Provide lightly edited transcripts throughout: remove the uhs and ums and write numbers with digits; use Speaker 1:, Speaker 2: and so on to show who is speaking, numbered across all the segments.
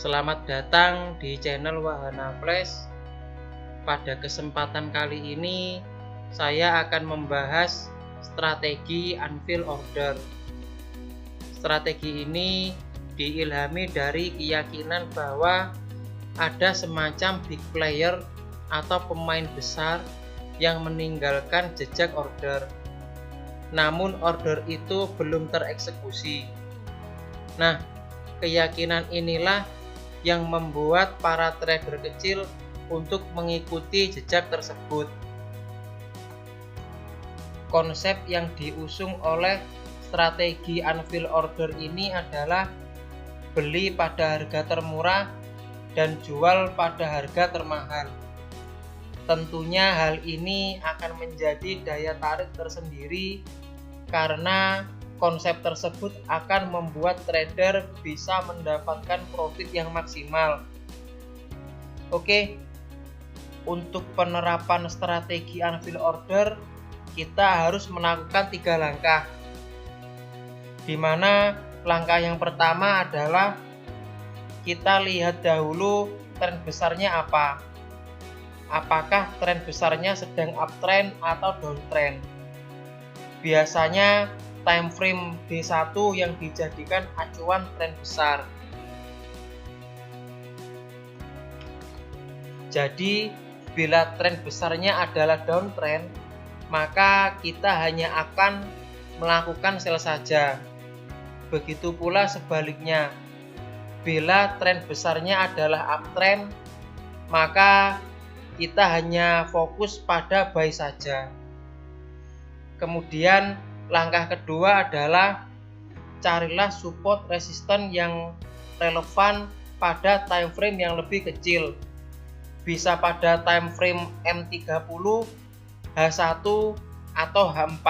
Speaker 1: Selamat datang di channel Wahana Flash. Pada kesempatan kali ini saya akan membahas strategi unfill order. Strategi ini diilhami dari keyakinan bahwa ada semacam big player atau pemain besar yang meninggalkan jejak order, namun order itu belum tereksekusi. Nah, keyakinan inilah yang membuat para trader kecil untuk mengikuti jejak tersebut. Konsep yang diusung oleh strategi unfill order ini adalah beli pada harga termurah dan jual pada harga termahal. Tentunya hal ini akan menjadi daya tarik tersendiri karena konsep tersebut akan membuat trader bisa mendapatkan profit yang maksimal. Oke, untuk penerapan strategi unfill order kita harus melakukan 3 langkah, di mana langkah yang pertama adalah kita lihat dahulu tren besarnya apa. Apakah tren besarnya sedang uptrend atau downtrend? Biasanya time frame D1 yang dijadikan acuan tren besar. Jadi, bila tren besarnya adalah downtrend, maka kita hanya akan melakukan sell saja. Begitu pula sebaliknya. Bila tren besarnya adalah uptrend, maka kita hanya fokus pada buy saja. Kemudian langkah kedua adalah carilah support resisten yang relevan pada time frame yang lebih kecil. Bisa pada time frame M30, H1 atau H4.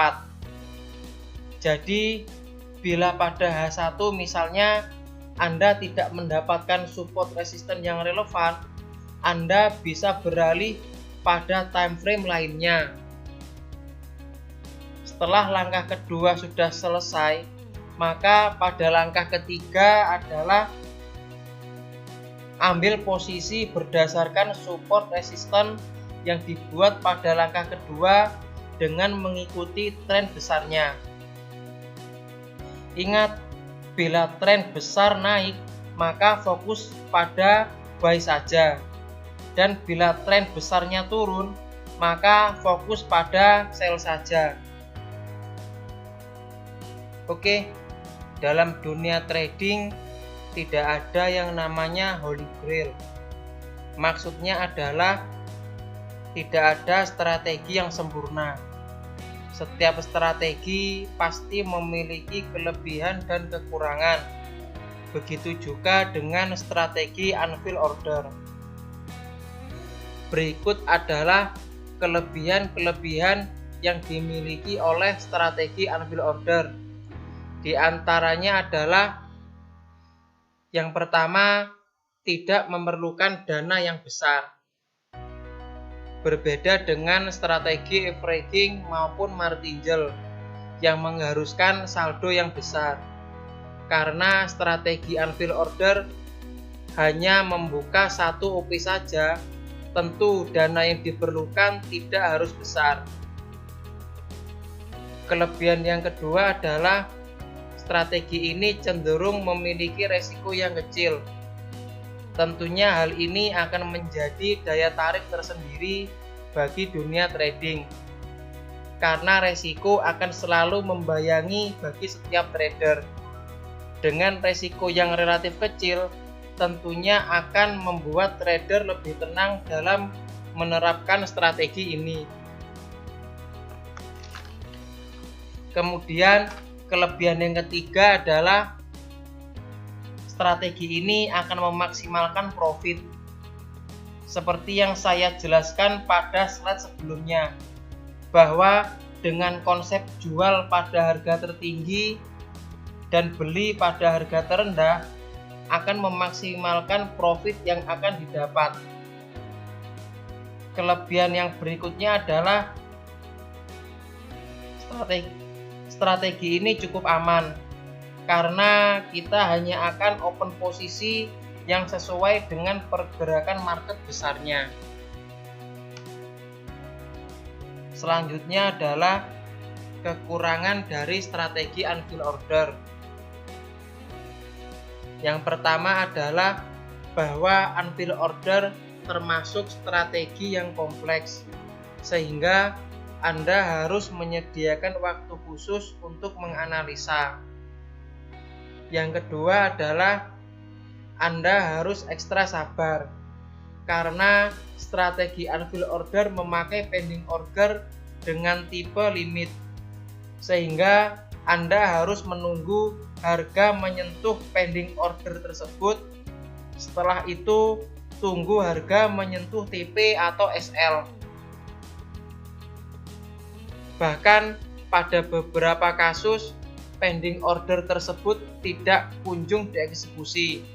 Speaker 1: Jadi bila pada H1 misalnya Anda tidak mendapatkan support resisten yang relevan, Anda bisa beralih pada time frame lainnya. Setelah langkah kedua sudah selesai, maka pada langkah ketiga adalah ambil posisi berdasarkan support resisten yang dibuat pada langkah kedua dengan mengikuti tren besarnya. Ingat, bila tren besar naik, maka fokus pada buy saja. Dan bila tren besarnya turun, maka fokus pada sell saja. Oke, dalam dunia trading tidak ada yang namanya holy grail. Maksudnya adalah tidak ada strategi yang sempurna. Setiap strategi pasti memiliki kelebihan dan kekurangan. Begitu juga dengan strategi unfill order. Berikut adalah kelebihan-kelebihan yang dimiliki oleh strategi unfill order. Di antaranya adalah yang pertama, tidak memerlukan dana yang besar. Berbeda dengan strategi averaging maupun martingale yang mengharuskan saldo yang besar. Karena strategi unfill order hanya membuka satu OP saja, tentu dana yang diperlukan tidak harus besar. Kelebihan yang kedua adalah strategi ini cenderung memiliki resiko yang kecil. Tentunya hal ini akan menjadi daya tarik tersendiri bagi dunia trading. Karena resiko akan selalu membayangi bagi setiap trader. Dengan resiko yang relatif kecil, tentunya akan membuat trader lebih tenang dalam menerapkan strategi ini. Kemudian kelebihan yang ketiga adalah strategi ini akan memaksimalkan profit. Seperti yang saya jelaskan pada slide sebelumnya, bahwa dengan konsep jual pada harga tertinggi dan beli pada harga terendah akan memaksimalkan profit yang akan didapat. Kelebihan yang berikutnya adalah strategi ini cukup aman karena kita hanya akan open posisi yang sesuai dengan pergerakan market besarnya. Selanjutnya adalah kekurangan dari strategi unfill order. Yang pertama adalah bahwa unfill order termasuk strategi yang kompleks, sehingga Anda harus menyediakan waktu khusus untuk menganalisa. Yang kedua adalah Anda harus ekstra sabar, karena strategi unfill order memakai pending order dengan tipe limit, sehingga Anda harus menunggu harga menyentuh pending order tersebut. Setelah itu tunggu harga menyentuh TP atau SL. Bahkan pada beberapa kasus pending order tersebut tidak kunjung dieksekusi.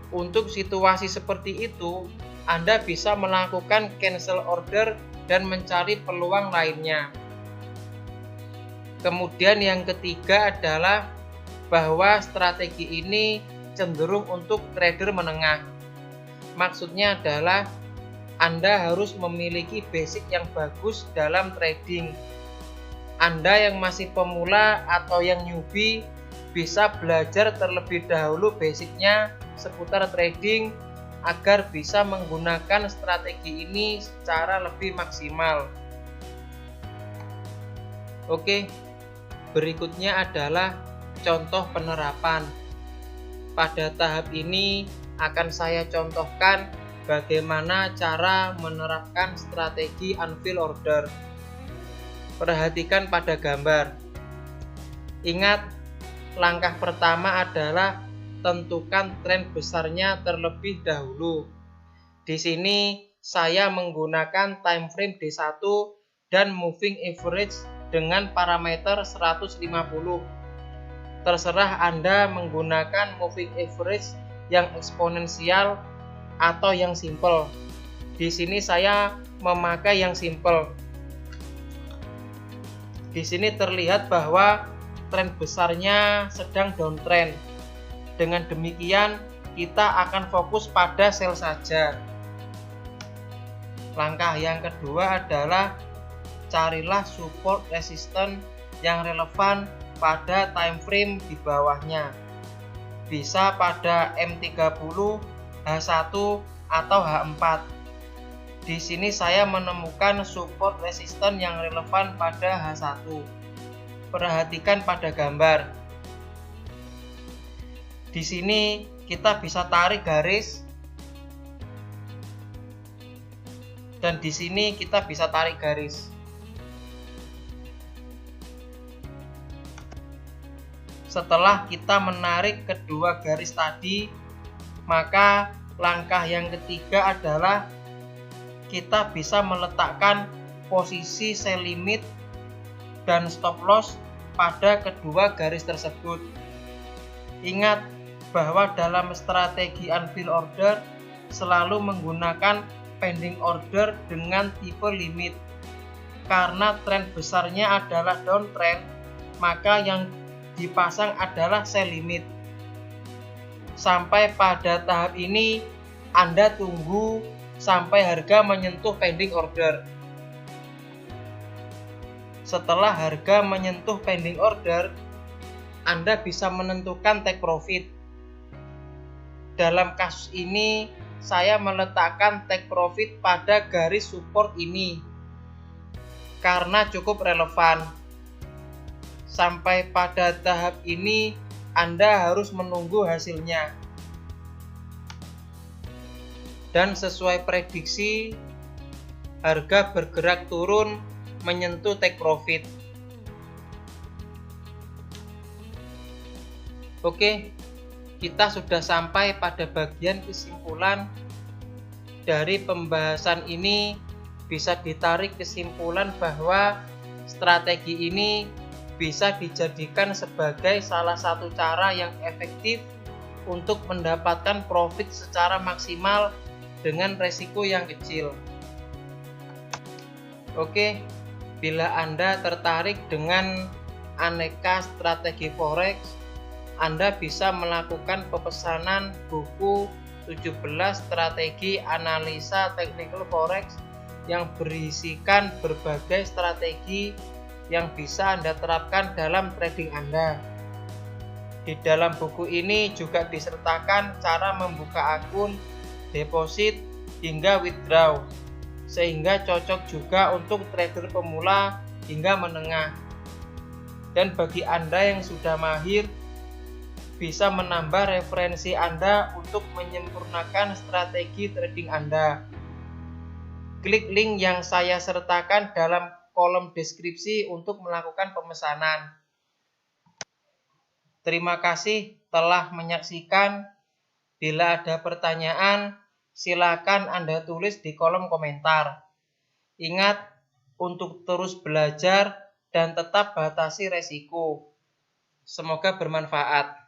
Speaker 1: Untuk situasi seperti itu, Anda bisa melakukan cancel order dan mencari peluang lainnya. Kemudian yang ketiga adalah bahwa strategi ini cenderung untuk trader menengah. Maksudnya adalah Anda harus memiliki basic yang bagus dalam trading. Anda yang masih pemula atau yang newbie bisa belajar terlebih dahulu basicnya seputar trading agar bisa menggunakan strategi ini secara lebih maksimal. Oke, berikutnya adalah contoh penerapan. Pada tahap ini akan saya contohkan bagaimana cara menerapkan strategi unfill order. Perhatikan pada gambar. Ingat, langkah pertama adalah tentukan tren besarnya terlebih dahulu. Di sini saya menggunakan time frame D1 dan moving average dengan parameter 150. Terserah Anda menggunakan moving average yang eksponensial atau yang simple. Di sini saya memakai yang simple. Di sini terlihat bahwa tren besarnya sedang downtrend. Dengan demikian, kita akan fokus pada sell saja. Langkah yang kedua adalah carilah support resistance yang relevan pada time frame di bawahnya. Bisa pada M30, H1 atau H4. Di sini saya menemukan support resistance yang relevan pada H1. Perhatikan pada gambar. Di sini kita bisa tarik garis, dan di sini kita bisa tarik garis. Setelah kita menarik kedua garis tadi, maka langkah yang ketiga adalah kita bisa meletakkan posisi sell limit dan stop loss pada kedua garis tersebut. Ingat bahwa dalam strategi unfill order selalu menggunakan pending order dengan tipe limit. Karena tren besarnya adalah downtrend, maka yang dipasang adalah sell limit. Sampai pada tahap ini Anda tunggu sampai harga menyentuh pending order. Setelah harga menyentuh pending order, Anda bisa menentukan take profit. Dalam kasus ini, saya meletakkan take profit pada garis support ini karena cukup relevan. Sampai pada tahap ini, Anda harus menunggu hasilnya. Dan sesuai prediksi, harga bergerak turun menyentuh take profit. Oke, kita sudah sampai pada bagian kesimpulan. Dari pembahasan ini bisa ditarik kesimpulan bahwa strategi ini bisa dijadikan sebagai salah satu cara yang efektif untuk mendapatkan profit secara maksimal dengan resiko yang kecil. Oke, bila Anda tertarik dengan aneka strategi forex, Anda bisa melakukan pemesanan buku 17 strategi analisa technical forex yang berisikan berbagai strategi yang bisa Anda terapkan dalam trading Anda. Di dalam buku ini juga disertakan cara membuka akun, deposit, hingga withdraw, sehingga cocok juga untuk trader pemula hingga menengah. Dan bagi Anda yang sudah mahir, bisa menambah referensi Anda untuk menyempurnakan strategi trading Anda. Klik link yang saya sertakan dalam kolom deskripsi untuk melakukan pemesanan. Terima kasih telah menyaksikan. Bila ada pertanyaan, silakan Anda tulis di kolom komentar. Ingat untuk terus belajar dan tetap batasi resiko. Semoga bermanfaat.